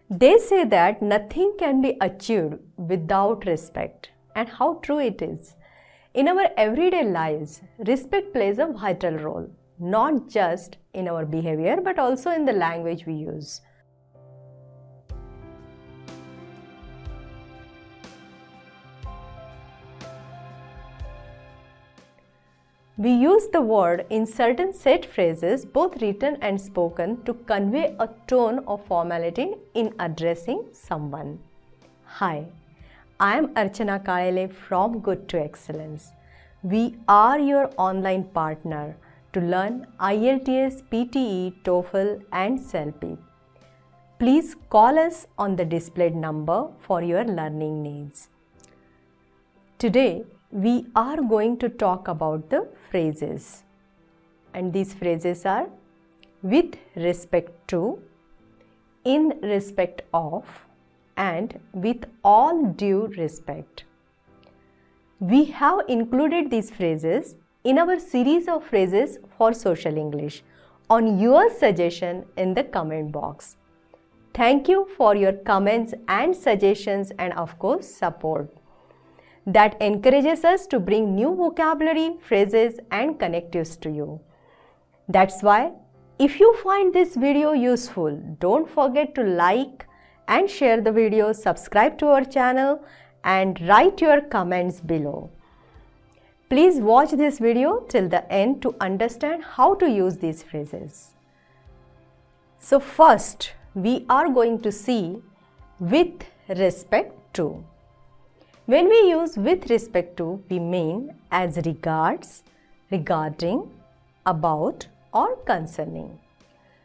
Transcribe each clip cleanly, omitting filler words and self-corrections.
They say that nothing can be achieved without respect, and how true it is. In our everyday lives, respect plays a vital role, not just in our behavior but also in the language we use. We use the word in certain set phrases, both written and spoken, to convey a tone of formality in addressing someone. Hi, I am Archana Kalele from Good to Excellence. We are your online partner to learn IELTS, PTE, TOEFL and CELP. Please call us on the displayed number for your learning needs. Today, we are going to talk about the phrases, and these phrases are with respect to, in respect of, and with all due respect. We have included these phrases in our series of phrases for Social English on your suggestion in the comment box. Thank you for your comments and suggestions and of course support. That encourages us to bring new vocabulary, phrases and connectives to you. That's why if you find this video useful, don't forget to like and share the video, subscribe to our channel and write your comments below. Please watch this video till the end to understand how to use these phrases. So first, we are going to see with respect to. When we use with respect to, we mean as regards, regarding, about or concerning.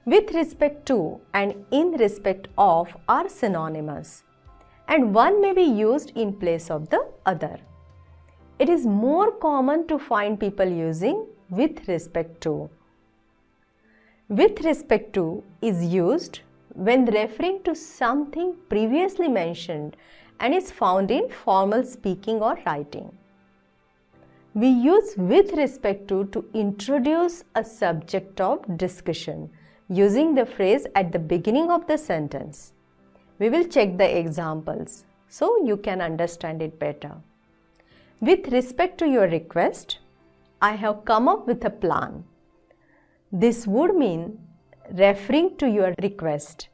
With respect to and in respect of are synonymous, and one may be used in place of the other. It is more common to find people using with respect to. With respect to is used when referring to something previously mentioned and is found in formal speaking or writing. We use with respect to introduce a subject of discussion using the phrase at the beginning of the sentence. We will check the examples so you can understand it better. With respect to your request, I have come up with a plan. This would mean referring to your request,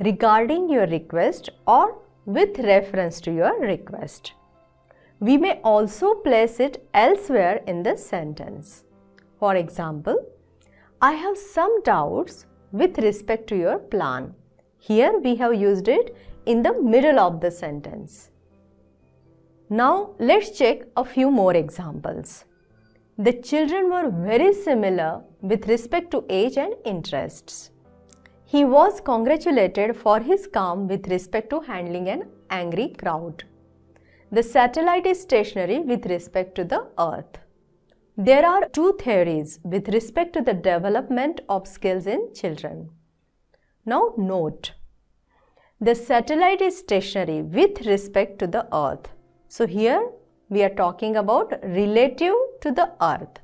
regarding your request or with reference to your request. We may also place it elsewhere in the sentence. For example, I have some doubts with respect to your plan. Here we have used it in the middle of the sentence. Now let's check a few more examples. The children were very similar with respect to age and interests. He was congratulated for his calm with respect to handling an angry crowd. The satellite is stationary with respect to the earth. There are two theories with respect to the development of skills in children. Now note, the satellite is stationary with respect to the earth. So here we are talking about relative to the earth.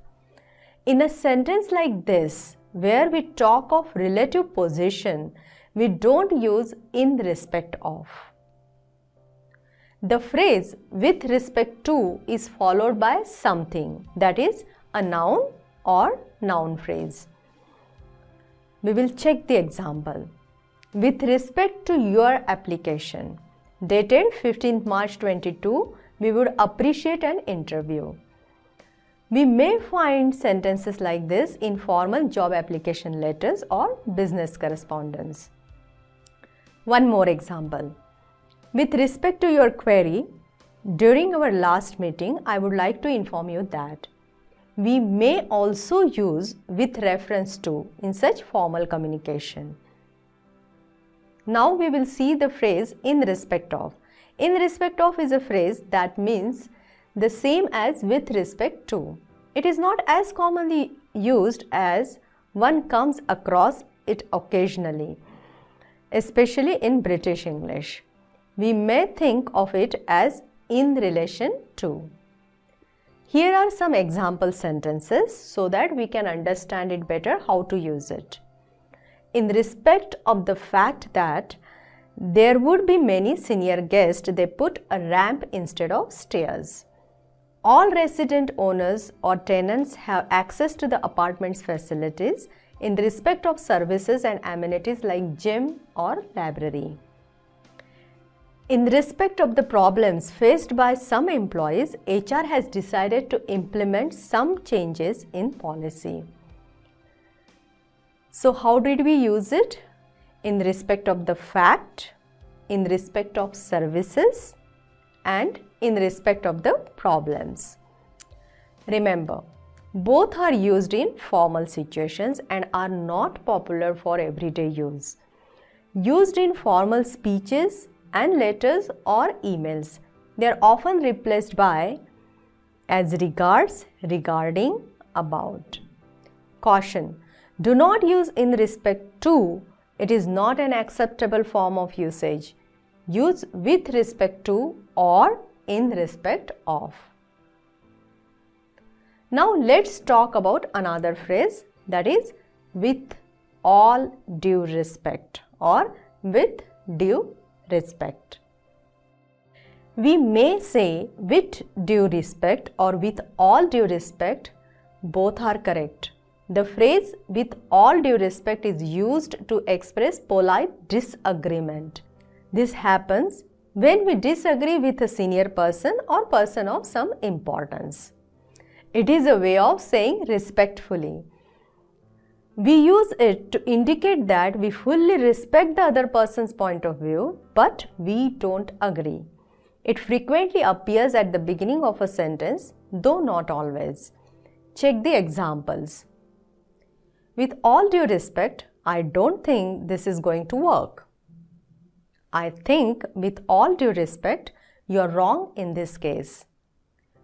In a sentence like this, where we talk of relative position, we don't use in respect of. The phrase with respect to is followed by something, that is a noun or noun phrase. We will check the example. With respect to your application, dated 15th March 22, we would appreciate an interview. We may find sentences like this in formal job application letters or business correspondence. One more example. With respect to your query, during our last meeting, I would like to inform you that we may also use with reference to in such formal communication. Now we will see the phrase in respect of. In respect of is a phrase that means the same as with respect to. It is not as commonly used as one comes across it occasionally, especially in British English. We may think of it as in relation to. Here are some example sentences so that we can understand it better how to use it. In respect of the fact that There would be many senior guests, they put a ramp instead of stairs. All resident owners or tenants have access to the apartment's facilities in respect of services and amenities like gym or library. In respect of the problems faced by some employees, HR has decided to implement some changes in policy. So how did we use it? In respect of the fact, in respect of services, and in respect of the problems. Remember, both are used in formal situations and are not popular for everyday use. Used in formal speeches and letters or emails, they are often replaced by as regards, regarding, about. Caution: do not use in respect to. It is not an acceptable form of usage. Use with respect to or in respect of. Now let's talk about another phrase, that is with all due respect or with due respect. We may say with due respect or with all due respect, both are correct. The phrase with all due respect is used to express polite disagreement. This happens when we disagree with a senior person or person of some importance. It is a way of saying respectfully. We use it to indicate that we fully respect the other person's point of view, but we don't agree. It frequently appears at the beginning of a sentence, though not always. Check the examples. With all due respect, I don't think this is going to work. I think, with all due respect, you are wrong in this case.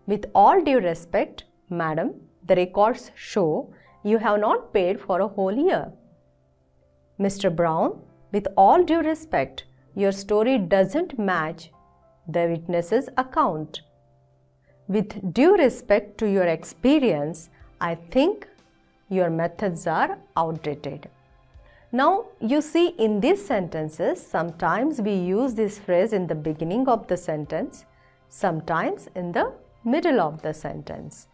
With all due respect, madam, the records show you have not paid for a whole year. Mr. Brown, with all due respect, your story doesn't match the witness's account. With due respect to your experience, I think your methods are outdated. Now, you see, in these sentences, sometimes we use this phrase in the beginning of the sentence, sometimes in the middle of the sentence.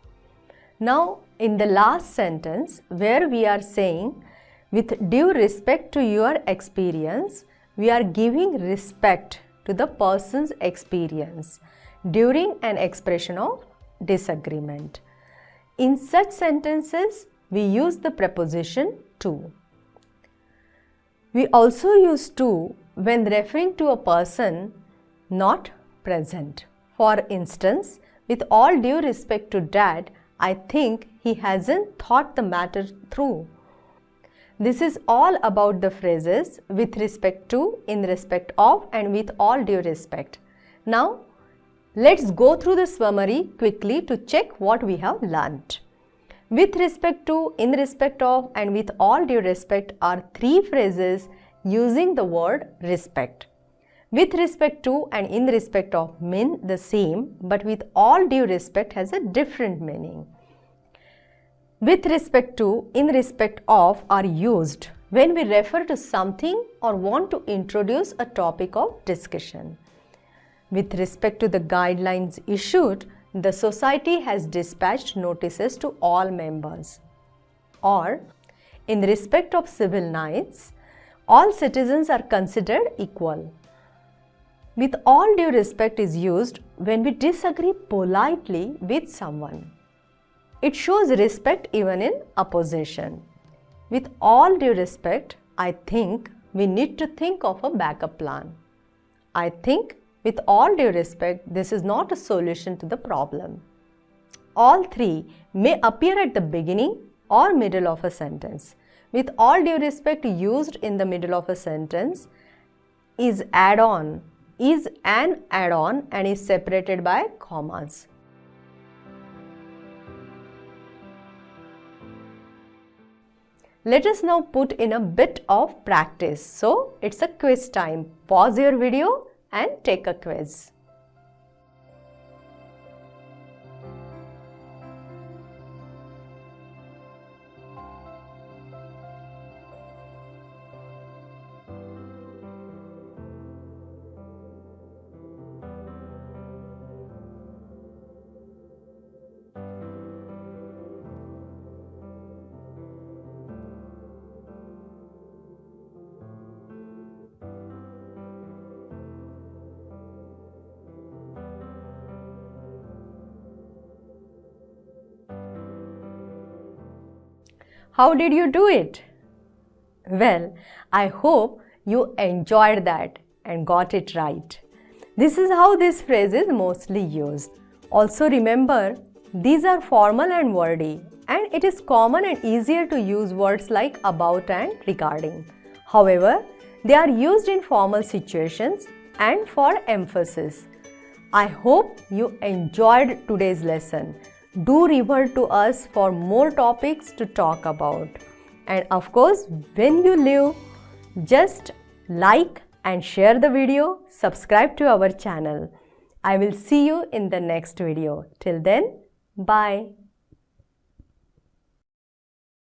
Now, in the last sentence, where we are saying, with due respect to your experience, we are giving respect to the person's experience during an expression of disagreement. In such sentences, we use the preposition to. We also use to when referring to a person not present. For instance, with all due respect to Dad, I think he hasn't thought the matter through. This is all about the phrases with respect to, in respect of, and with all due respect. Now, let's go through the summary quickly to check what we have learnt. With respect to, in respect of, and with all due respect are three phrases using the word respect. With respect to and in respect of mean the same, but with all due respect has a different meaning. With respect to, in respect of are used when we refer to something or want to introduce a topic of discussion. With respect to the guidelines issued, the society has dispatched notices to all members. Or, in respect of civil rights, all citizens are considered equal. With all due respect is used when we disagree politely with someone. It shows respect even in opposition. With all due respect, I think we need to think of a backup plan. I think, with all due respect, this is not a solution to the problem. All three may appear at the beginning or middle of a sentence. With all due respect used in the middle of a sentence is an add-on and is separated by commas. Let us now put in a bit of practice. So, it's a quiz time. Pause your video and take a quiz. How did you do it? Well, I hope you enjoyed that and got it right. This is how this phrase is mostly used. Also remember, these are formal and wordy, and it is common and easier to use words like about and regarding. However, they are used in formal situations and for emphasis. I hope you enjoyed today's lesson. Do revert to us for more topics to talk about. And of course, when you leave, just like and share the video, subscribe to our channel. I will see you in the next video. Till then, bye.